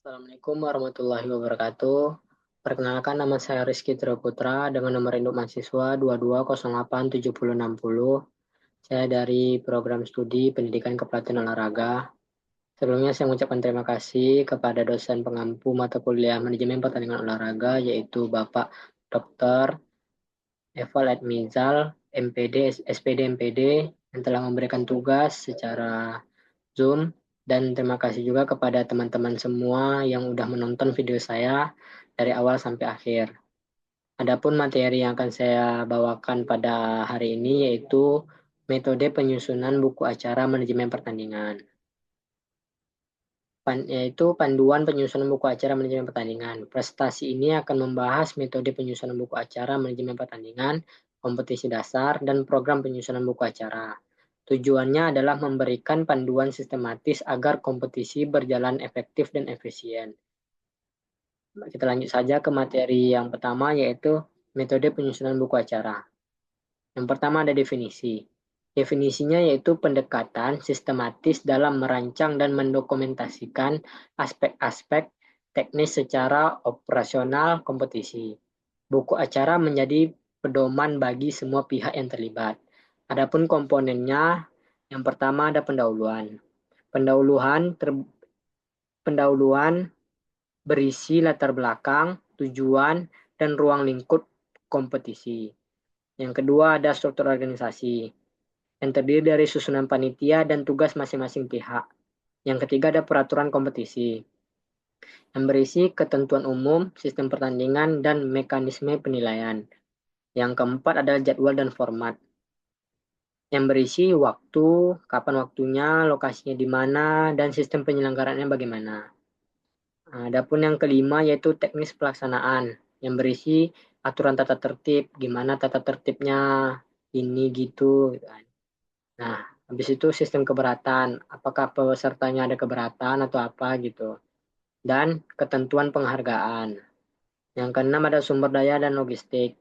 Assalamualaikum warahmatullahi wabarakatuh. Perkenalkan, nama saya Rizky Triputra dengan nomor induk mahasiswa 22087060. Saya dari program studi Pendidikan Kepelatihan Olahraga. Sebelumnya saya mengucapkan terima kasih kepada dosen pengampu mata kuliah Manajemen Pertandingan Olahraga, yaitu Bapak Dr. Eval Edmizal, MPD, SPD, MPD, yang telah memberikan tugas secara Zoom. Dan terima kasih juga kepada teman-teman semua yang udah menonton video saya dari awal sampai akhir. Adapun materi yang akan saya bawakan pada hari ini yaitu metode penyusunan buku acara manajemen pertandingan. Yaitu panduan penyusunan buku acara manajemen pertandingan. Prestasi ini akan membahas metode penyusunan buku acara manajemen pertandingan, kompetisi dasar, dan program penyusunan buku acara. Tujuannya adalah memberikan panduan sistematis agar kompetisi berjalan efektif dan efisien. Kita lanjut saja ke materi yang pertama, yaitu metode penyusunan buku acara. Yang pertama ada definisi. Definisinya yaitu pendekatan sistematis dalam merancang dan mendokumentasikan aspek-aspek teknis secara operasional kompetisi. Buku acara menjadi pedoman bagi semua pihak yang terlibat. Adapun komponennya, yang pertama ada pendahuluan. Pendahuluan berisi latar belakang, tujuan, dan ruang lingkup kompetisi. Yang kedua ada struktur organisasi, yang terdiri dari susunan panitia dan tugas masing-masing pihak. Yang ketiga ada peraturan kompetisi, yang berisi ketentuan umum, sistem pertandingan, dan mekanisme penilaian. Yang keempat adalah jadwal dan format, yang berisi waktu, kapan waktunya, lokasinya di mana, dan sistem penyelenggaraannya bagaimana. Adapun yang kelima yaitu teknis pelaksanaan, yang berisi aturan tata tertib, gimana tata tertibnya, ini gitu. Nah, habis itu sistem keberatan, apakah pesertanya ada keberatan atau apa gitu. Dan ketentuan penghargaan. Yang keenam ada sumber daya dan logistik,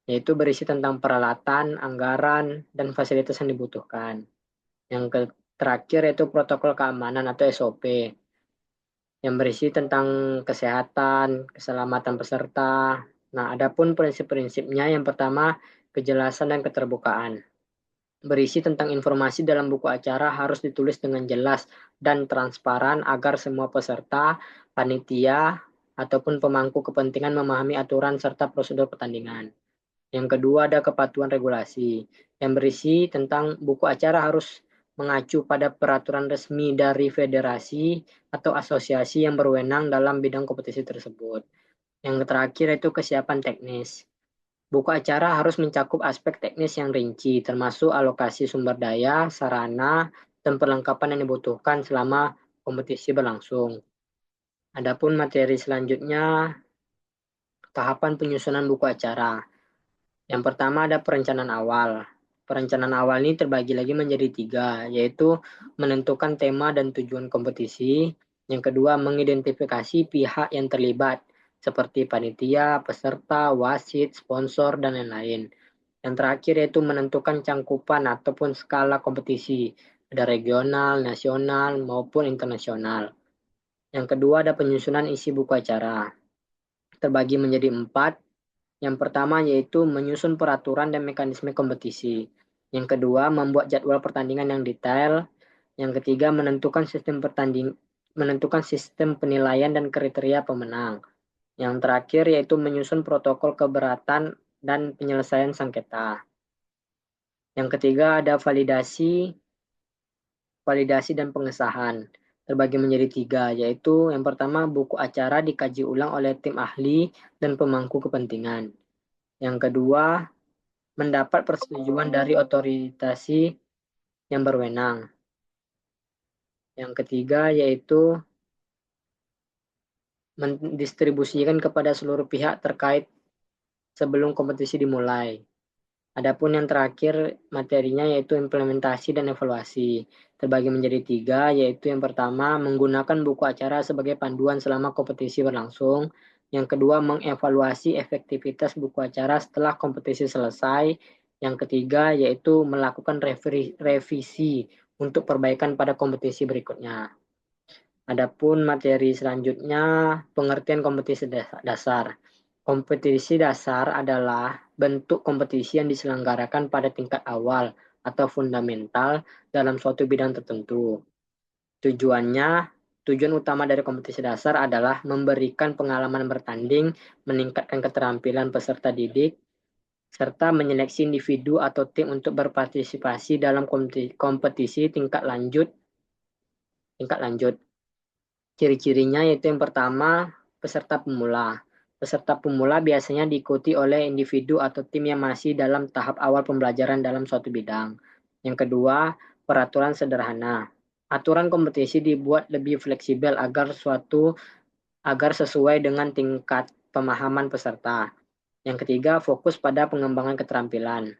yaitu berisi tentang peralatan, anggaran, dan fasilitas yang dibutuhkan. Yang terakhir yaitu protokol keamanan atau SOP, yang berisi tentang kesehatan, keselamatan peserta. Nah, adapun prinsip-prinsipnya yang pertama, kejelasan dan keterbukaan. Berisi tentang informasi dalam buku acara harus ditulis dengan jelas dan transparan agar semua peserta, panitia, ataupun pemangku kepentingan memahami aturan serta prosedur pertandingan. Yang kedua ada kepatuhan regulasi, yang berisi tentang buku acara harus mengacu pada peraturan resmi dari federasi atau asosiasi yang berwenang dalam bidang kompetisi tersebut. Yang terakhir itu kesiapan teknis. Buku acara harus mencakup aspek teknis yang rinci, termasuk alokasi sumber daya, sarana, dan perlengkapan yang dibutuhkan selama kompetisi berlangsung. Adapun materi selanjutnya, tahapan penyusunan buku acara. Yang pertama ada perencanaan awal. Perencanaan awal ini terbagi lagi menjadi tiga, yaitu menentukan tema dan tujuan kompetisi. Yang kedua, mengidentifikasi pihak yang terlibat, seperti panitia, peserta, wasit, sponsor, dan lain-lain. Yang terakhir yaitu menentukan cangkupan ataupun skala kompetisi, ada regional, nasional, maupun internasional. Yang kedua ada penyusunan isi buku acara. Terbagi menjadi 4. Yang pertama yaitu menyusun peraturan dan mekanisme kompetisi. Yang kedua, membuat jadwal pertandingan yang detail. Yang ketiga, menentukan sistem penilaian dan kriteria pemenang. Yang terakhir yaitu menyusun protokol keberatan dan penyelesaian sengketa. Yang ketiga ada validasi dan pengesahan. Terbagi menjadi 3, yaitu yang pertama buku acara dikaji ulang oleh tim ahli dan pemangku kepentingan. Yang kedua, mendapat persetujuan dari otoritas yang berwenang. Yang ketiga yaitu mendistribusikan kepada seluruh pihak terkait sebelum kompetisi dimulai. Adapun yang terakhir materinya yaitu implementasi dan evaluasi. Terbagi menjadi 3, yaitu yang pertama menggunakan buku acara sebagai panduan selama kompetisi berlangsung. Yang kedua mengevaluasi efektivitas buku acara setelah kompetisi selesai. Yang ketiga yaitu melakukan revisi untuk perbaikan pada kompetisi berikutnya. Adapun materi selanjutnya, pengertian kompetisi dasar. Kompetisi dasar adalah bentuk kompetisi yang diselenggarakan pada tingkat awal atau fundamental dalam suatu bidang tertentu. Tujuan utama dari kompetisi dasar adalah memberikan pengalaman bertanding, meningkatkan keterampilan peserta didik, serta menyeleksi individu atau tim untuk berpartisipasi dalam kompetisi tingkat lanjut. Ciri-cirinya yaitu yang pertama, peserta pemula. Peserta pemula biasanya diikuti oleh individu atau tim yang masih dalam tahap awal pembelajaran dalam suatu bidang. Yang kedua, peraturan sederhana. Aturan kompetisi dibuat lebih fleksibel agar sesuai dengan tingkat pemahaman peserta. Yang ketiga, fokus pada pengembangan keterampilan.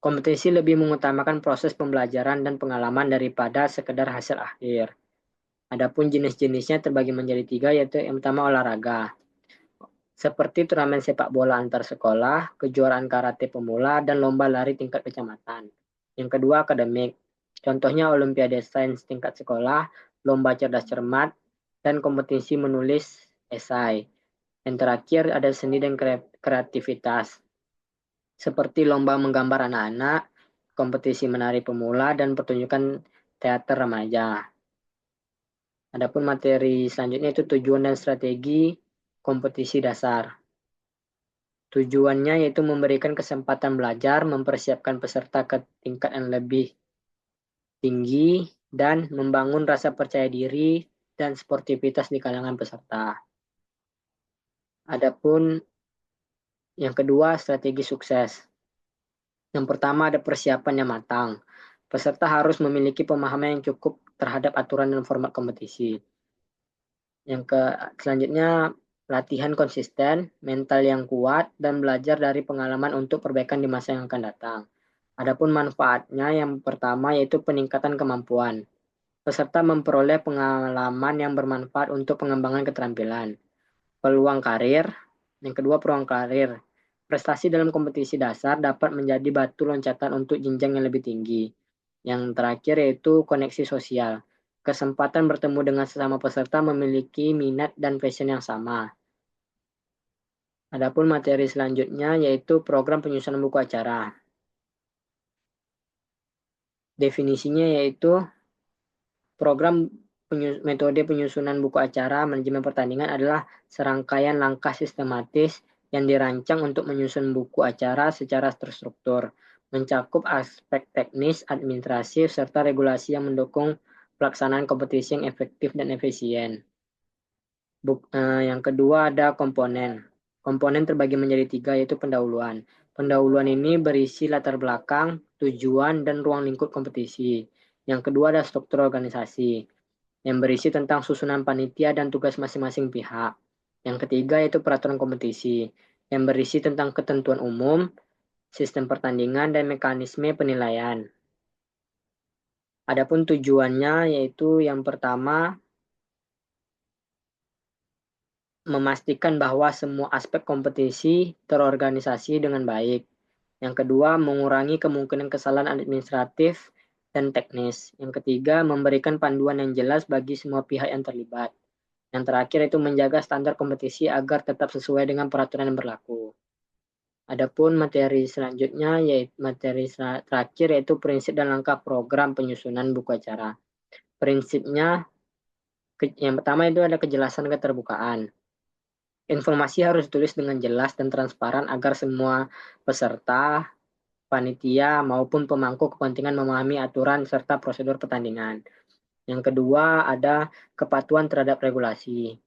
Kompetisi lebih mengutamakan proses pembelajaran dan pengalaman daripada sekedar hasil akhir. Adapun jenis-jenisnya terbagi menjadi 3, yaitu yang pertama olahraga, seperti turnamen sepak bola antar sekolah, kejuaraan karate pemula, dan lomba lari tingkat kecamatan. Yang kedua akademik, contohnya olimpiade sains tingkat sekolah, lomba cerdas cermat, dan kompetisi menulis esai. Yang terakhir ada seni dan kreativitas, seperti lomba menggambar anak-anak, kompetisi menari pemula, dan pertunjukan teater remaja. Adapun materi selanjutnya itu tujuan dan strategi kompetisi dasar. Tujuannya yaitu memberikan kesempatan belajar, mempersiapkan peserta ke tingkat yang lebih tinggi, dan membangun rasa percaya diri dan sportivitas di kalangan peserta. Adapun yang kedua, strategi sukses. Yang pertama ada persiapan yang matang. Peserta harus memiliki pemahaman yang cukup terhadap aturan dan format kompetisi. Selanjutnya latihan konsisten, mental yang kuat, dan belajar dari pengalaman untuk perbaikan di masa yang akan datang. Adapun manfaatnya yang pertama yaitu peningkatan kemampuan. Peserta memperoleh pengalaman yang bermanfaat untuk pengembangan keterampilan. Peluang karir. Yang kedua, peluang karir. Prestasi dalam kompetisi dasar dapat menjadi batu loncatan untuk jenjang yang lebih tinggi. Yang terakhir yaitu koneksi sosial. Kesempatan bertemu dengan sesama peserta memiliki minat dan passion yang sama. Adapun materi selanjutnya yaitu program penyusunan buku acara. Definisinya yaitu program metode penyusunan buku acara manajemen pertandingan adalah serangkaian langkah sistematis yang dirancang untuk menyusun buku acara secara terstruktur, mencakup aspek teknis, administratif, serta regulasi yang mendukung pelaksanaan kompetisi yang efektif dan efisien. Yang kedua ada komponen. Komponen terbagi menjadi 3, yaitu pendahuluan. Pendahuluan ini berisi latar belakang, tujuan, dan ruang lingkup kompetisi. Yang kedua ada struktur organisasi, yang berisi tentang susunan panitia dan tugas masing-masing pihak. Yang ketiga yaitu peraturan kompetisi, yang berisi tentang ketentuan umum, sistem pertandingan, dan mekanisme penilaian. Adapun tujuannya yaitu yang pertama, memastikan bahwa semua aspek kompetisi terorganisasi dengan baik. Yang kedua, mengurangi kemungkinan kesalahan administratif dan teknis. Yang ketiga, memberikan panduan yang jelas bagi semua pihak yang terlibat. Yang terakhir itu menjaga standar kompetisi agar tetap sesuai dengan peraturan yang berlaku. Adapun materi selanjutnya yaitu materi terakhir yaitu prinsip dan langkah program penyusunan buku acara. Prinsipnya yang pertama itu ada kejelasan keterbukaan. Informasi harus ditulis dengan jelas dan transparan agar semua peserta, panitia, maupun pemangku kepentingan memahami aturan serta prosedur pertandingan. Yang kedua, ada kepatuhan terhadap regulasi.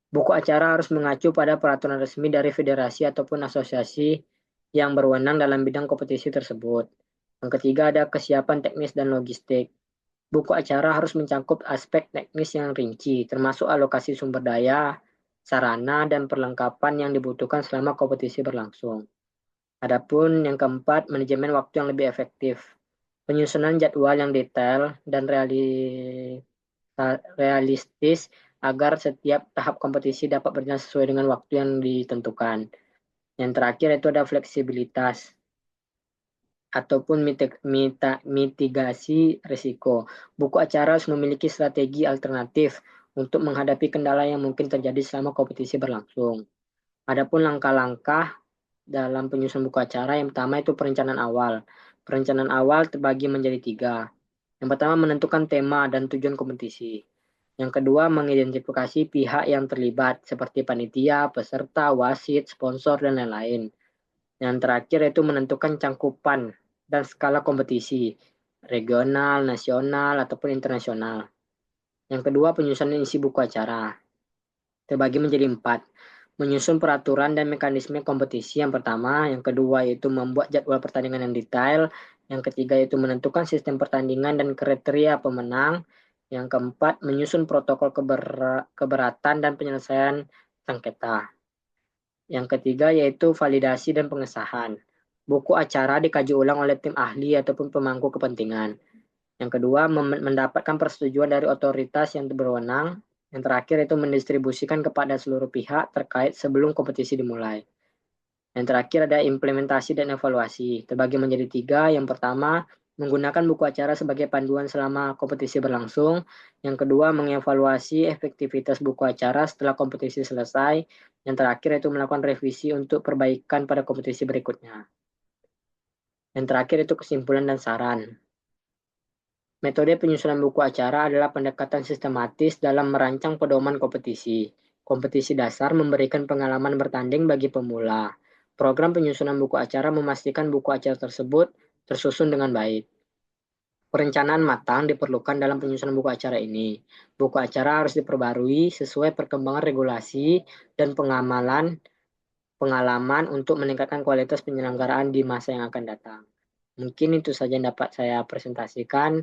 Buku acara harus mengacu pada peraturan resmi dari federasi ataupun asosiasi yang berwenang dalam bidang kompetisi tersebut. Yang ketiga, ada kesiapan teknis dan logistik. Buku acara harus mencakup aspek teknis yang rinci, termasuk alokasi sumber daya, sarana, dan perlengkapan yang dibutuhkan selama kompetisi berlangsung. Adapun yang keempat, manajemen waktu yang lebih efektif. Penyusunan jadwal yang detail dan realistis agar setiap tahap kompetisi dapat berjalan sesuai dengan waktu yang ditentukan. Yang terakhir itu ada fleksibilitas. ataupun mitigasi risiko. Buku acara harus memiliki strategi alternatif untuk menghadapi kendala yang mungkin terjadi selama kompetisi berlangsung. Adapun langkah-langkah dalam penyusunan buku acara, yang pertama itu perencanaan awal. Perencanaan awal terbagi menjadi 3. Yang pertama menentukan tema dan tujuan kompetisi. Yang kedua mengidentifikasi pihak yang terlibat seperti panitia, peserta, wasit, sponsor, dan lain-lain. Yang terakhir itu menentukan cangkupan dan skala kompetisi, regional, nasional, ataupun internasional. Yang kedua penyusunan isi buku acara. Terbagi menjadi 4. Menyusun peraturan dan mekanisme kompetisi yang pertama. Yang kedua yaitu membuat jadwal pertandingan yang detail. Yang ketiga yaitu menentukan sistem pertandingan dan kriteria pemenang. Yang keempat, menyusun protokol keberatan dan penyelesaian sengketa. Yang ketiga yaitu validasi dan pengesahan. Buku acara dikaji ulang oleh tim ahli ataupun pemangku kepentingan. Yang kedua, mendapatkan persetujuan dari otoritas yang berwenang. Yang terakhir itu mendistribusikan kepada seluruh pihak terkait sebelum kompetisi dimulai. Yang terakhir ada implementasi dan evaluasi. Terbagi menjadi 3. Yang pertama, menggunakan buku acara sebagai panduan selama kompetisi berlangsung. Yang kedua, mengevaluasi efektivitas buku acara setelah kompetisi selesai. Yang terakhir itu melakukan revisi untuk perbaikan pada kompetisi berikutnya. Yang terakhir itu kesimpulan dan saran. Metode penyusunan buku acara adalah pendekatan sistematis dalam merancang pedoman kompetisi. Kompetisi dasar memberikan pengalaman bertanding bagi pemula. Program penyusunan buku acara memastikan buku acara tersebut tersusun dengan baik. Perencanaan matang diperlukan dalam penyusunan buku acara ini. Buku acara harus diperbarui sesuai perkembangan regulasi dan pengalaman untuk meningkatkan kualitas penyelenggaraan di masa yang akan datang. Mungkin itu saja yang dapat saya presentasikan.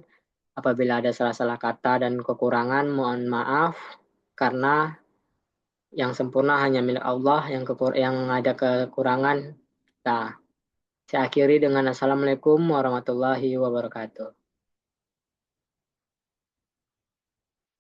Apabila ada salah-salah kata dan kekurangan, mohon maaf karena yang sempurna hanya milik Allah, yang ada kekurangan. Nah, saya akhiri dengan Assalamualaikum warahmatullahi wabarakatuh.